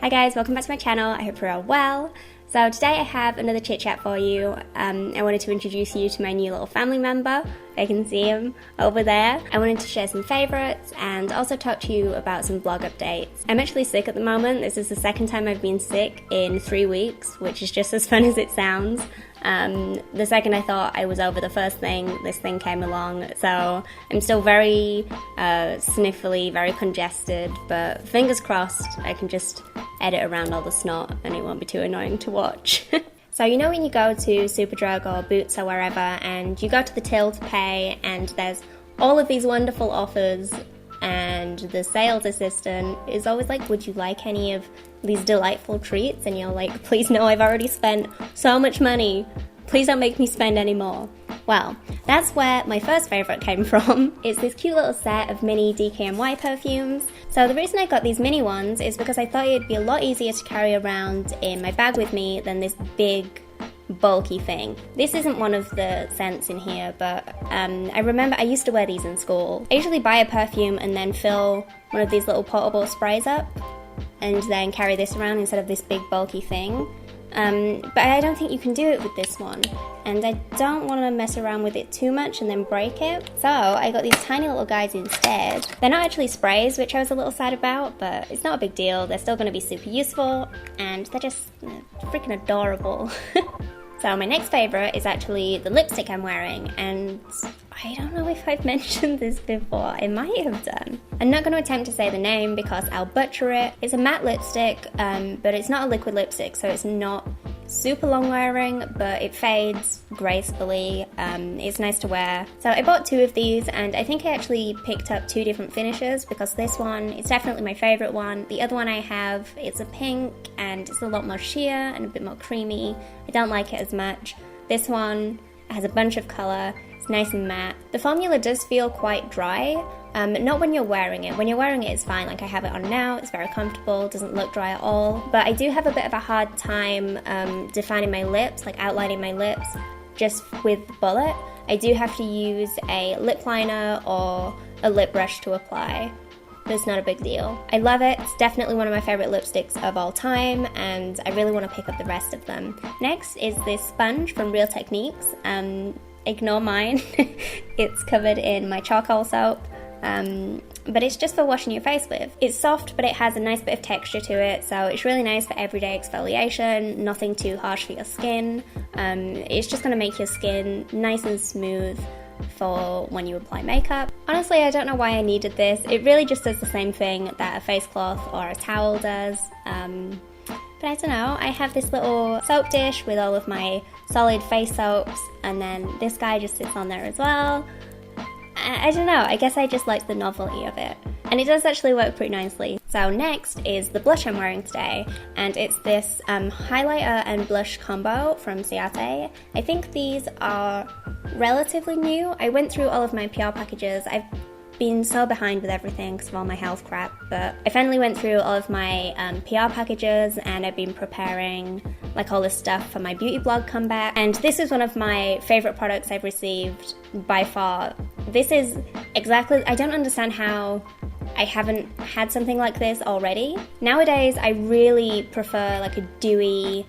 Hi guys, welcome back to my channel. I hope you're all well. So today I have another chit chat for you. I wanted to introduce you to my new little family member. I can see him over there. I wanted to share some favourites and also talk to you about some blog updates. I'm actually sick at the moment. This is the second time I've been sick in 3 weeks, which is just as fun as it sounds. The second I thought I was over the first thing, this thing came along. So I'm still very sniffly, very congested, but fingers crossed I can just edit around all the snot and it won't be too annoying to watch. So you know when you go to Superdrug or Boots or wherever and you go to the till to pay and there's all of these wonderful offers and the sales assistant is always like, would you like any of these delightful treats? And you're like, please no, I've already spent so much money. Please don't make me spend any more. Well, that's where my first favourite came from. It's this cute little set of mini DKNY perfumes. So the reason I got these mini ones is because I thought it'd be a lot easier to carry around in my bag with me than this big, bulky thing. This isn't one of the scents in here, but I remember I used to wear these in school. I usually buy a perfume and then fill one of these little portable sprays up and then carry this around instead of this big bulky thing. But I don't think you can do it with this one, and I don't want to mess around with it too much and then break it, so I got these tiny little guys instead. They're not actually sprays, which I was a little sad about, but it's not a big deal. They're still going to be super useful, and they're just freaking adorable. So my next favourite is actually the lipstick I'm wearing, and I don't know if I've mentioned this before, I might have done. I'm not going to attempt to say the name because I'll butcher it. It's a matte lipstick, but it's not a liquid lipstick, so it's not super long wearing, but it fades gracefully. It's nice to wear. So I bought 2 of these, and I think I actually picked up 2 different finishes because this one is definitely my favourite one. The other one I have, it's a pink, and it's a lot more sheer and a bit more creamy. I don't like it as much. This one has a bunch of colour. It's nice and matte. The formula does feel quite dry, not when you're wearing it. When you're wearing it, it's fine. Like I have it on now, it's very comfortable, doesn't look dry at all. But I do have a bit of a hard time defining my lips, like outlining my lips, just with the bullet. I do have to use a lip liner or a lip brush to apply. But it's not a big deal. I love it. It's definitely one of my favourite lipsticks of all time, and I really want to pick up the rest of them. Next is this sponge from Real Techniques. Ignore mine. It's covered in my charcoal soap, but it's just for washing your face with. It's soft, but it has a nice bit of texture to it, so it's really nice for everyday exfoliation, nothing too harsh for your skin. It's just going to make your skin nice and smooth for when you apply makeup. Honestly, I don't know why I needed this. It really just does the same thing that a face cloth or a towel does. But I don't know, I have this little soap dish with all of my solid face soaps, and then this guy just sits on there as well. I don't know, I guess I just like the novelty of it. And it does actually work pretty nicely. So next is the blush I'm wearing today, and it's this highlighter and blush combo from Ciate. I think these are relatively new. I went through all of my PR packages. I've been so behind with everything because of all my health crap, but I finally went through all of my PR packages, and I've been preparing like all this stuff for my beauty blog comeback, and this is one of my favourite products I've received by far. This is exactly, I don't understand how I haven't had something like this already. Nowadays I really prefer like a dewy,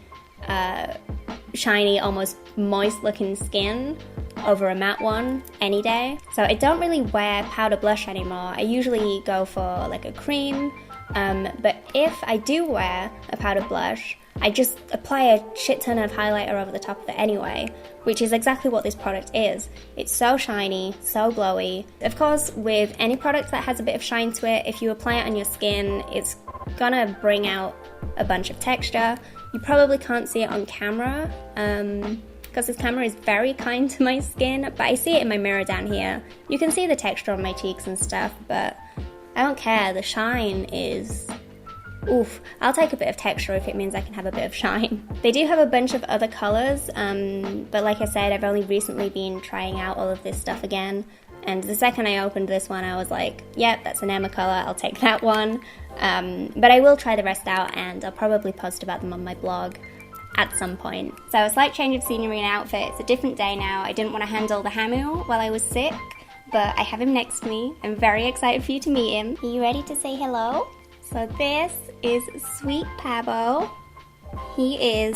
shiny, almost moist looking skin over a matte one any day. So I don't really wear powder blush anymore. I usually go for like a cream, but if I do wear a powder blush, I just apply a shit ton of highlighter over the top of it anyway, which is exactly what this product is. It's so shiny, so glowy. Of course, with any product that has a bit of shine to it, if you apply it on your skin, it's gonna bring out a bunch of texture. You probably can't see it on camera, because this camera is very kind to my skin, but I see it in my mirror down here. You can see the texture on my cheeks and stuff, but I don't care. The shine is... oof. I'll take a bit of texture if it means I can have a bit of shine. They do have a bunch of other colours, but like I said, I've only recently been trying out all of this stuff again, and the second I opened this one, I was like, yep, that's an Emma colour, I'll take that one. But I will try the rest out, and I'll probably post about them on my blog at some point. So a slight change of scenery and outfit. It's a different day now. I didn't want to handle the Hamu while I was sick, but I have him next to me. I'm very excited for you to meet him. Are you ready to say hello? So this is Sweet Pabo. He is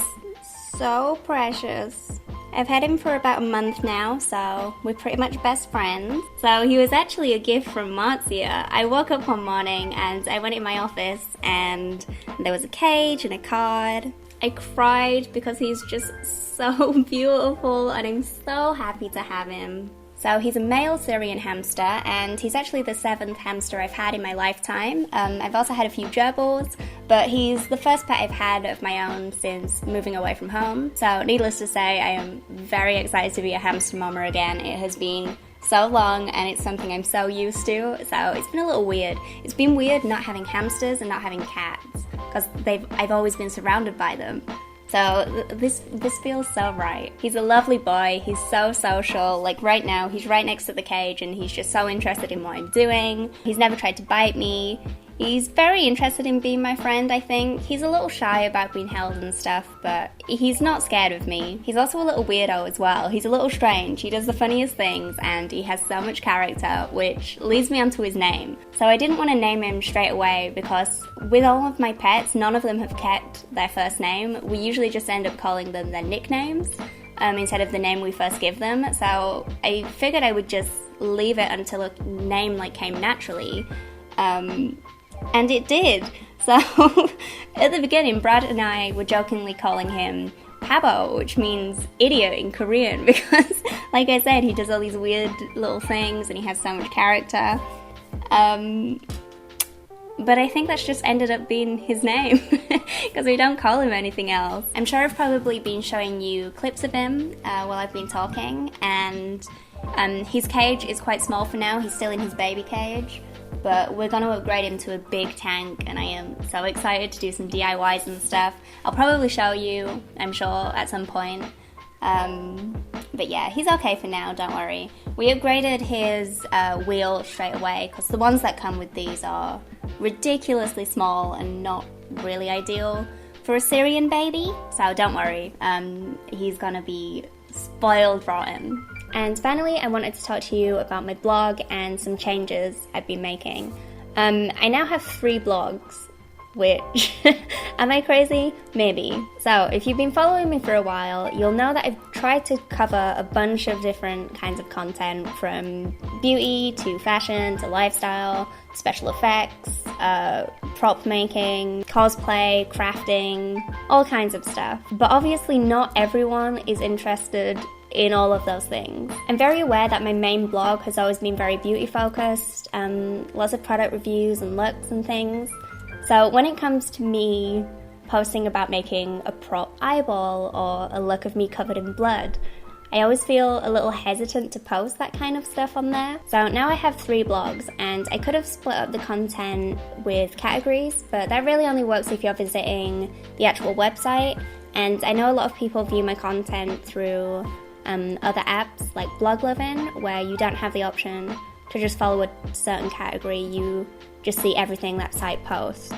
so precious. I've had him for about a month now, so we're pretty much best friends. So he was actually a gift from Marzia. I woke up one morning and I went in my office and there was a cage and a card. I cried because he's just so beautiful and I'm so happy to have him. So he's a male Syrian hamster and he's actually the 7th hamster I've had in my lifetime. I've also had a few gerbils, but he's the first pet I've had of my own since moving away from home. So needless to say, I am very excited to be a hamster mama again. It has been so long and it's something I'm so used to, so it's been a little weird. It's been weird not having hamsters and not having cats because I've always been surrounded by them. So this feels so right. He's a lovely boy, he's so social, like right now he's right next to the cage and he's just so interested in what I'm doing. He's never tried to bite me. He's very interested in being my friend, I think. He's a little shy about being held and stuff, but he's not scared of me. He's also a little weirdo as well. He's a little strange. He does the funniest things, and he has so much character, which leads me onto his name. So I didn't want to name him straight away because with all of my pets, none of them have kept their first name. We usually just end up calling them their nicknames instead of the name we first give them. So I figured I would just leave it until a name came naturally. And it did. So at the beginning, Brad and I were jokingly calling him Pabo, which means idiot in Korean, because like I said, he does all these weird little things and he has so much character. But I think that's just ended up being his name because we don't call him anything else. I'm sure I've probably been showing you clips of him while I've been talking, and his cage is quite small for now. He's still in his baby cage. But we're going to upgrade him to a big tank and I am so excited to do some DIYs and stuff. I'll probably show you, I'm sure, at some point. But yeah, he's okay for now, don't worry. We upgraded his wheel straight away because the ones that come with these are ridiculously small and not really ideal for a Syrian baby. So don't worry, he's going to be spoiled rotten. And finally, I wanted to talk to you about my blog and some changes I've been making. I now have 3 blogs, which, am I crazy? Maybe. So if you've been following me for a while, you'll know that I've tried to cover a bunch of different kinds of content, from beauty to fashion to lifestyle, special effects, prop making, cosplay, crafting, all kinds of stuff. But obviously not everyone is interested in all of those things. I'm very aware that my main blog has always been very beauty focused, lots of product reviews and looks and things. So when it comes to me posting about making a prop eyeball or a look of me covered in blood, I always feel a little hesitant to post that kind of stuff on there. So now I have 3 blogs and I could have split up the content with categories, but that really only works if you're visiting the actual website. And I know a lot of people view my content through other apps like Bloglivin, where you don't have the option to just follow a certain category, you just see everything that site posts.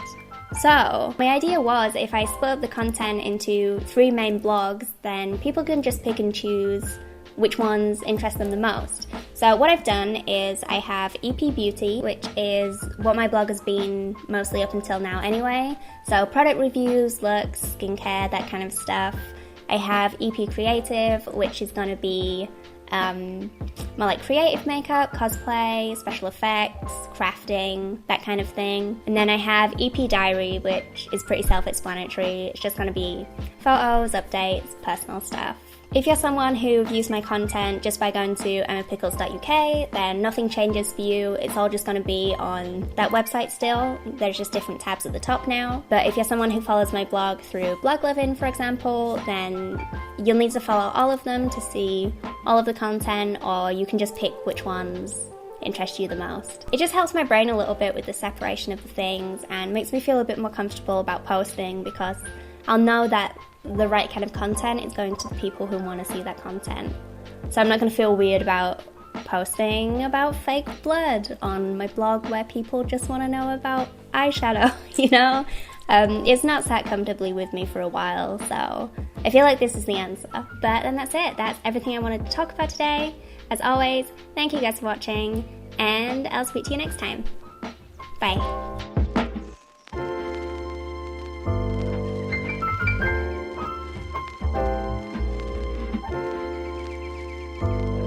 So my idea was, if I split up the content into 3 main blogs, then people can just pick and choose which ones interest them the most. So what I've done is I have EP Beauty, which is what my blog has been mostly up until now anyway. So product reviews, looks, skincare, that kind of stuff. I have EP Creative, which is going to be more like creative makeup, cosplay, special effects, crafting, that kind of thing. And then I have EP Diary, which is pretty self-explanatory. It's just going to be photos, updates, personal stuff. If you're someone who views my content just by going to emmapickles.uk, then nothing changes for you. It's all just going to be on that website still. There's just different tabs at the top now. But if you're someone who follows my blog through Bloglivin, for example, then you'll need to follow all of them to see all of the content, or you can just pick which ones interest you the most. It just helps my brain a little bit with the separation of the things and makes me feel a bit more comfortable about posting, because I'll know that the right kind of content is going to the people who want to see that content. So I'm not going to feel weird about posting about fake blood on my blog where people just want to know about eyeshadow, you know? It's not sat comfortably with me for a while, so I feel like this is the answer. But then that's it. That's everything I wanted to talk about today. As always, thank you guys for watching, and I'll speak to you next time. Bye. bye.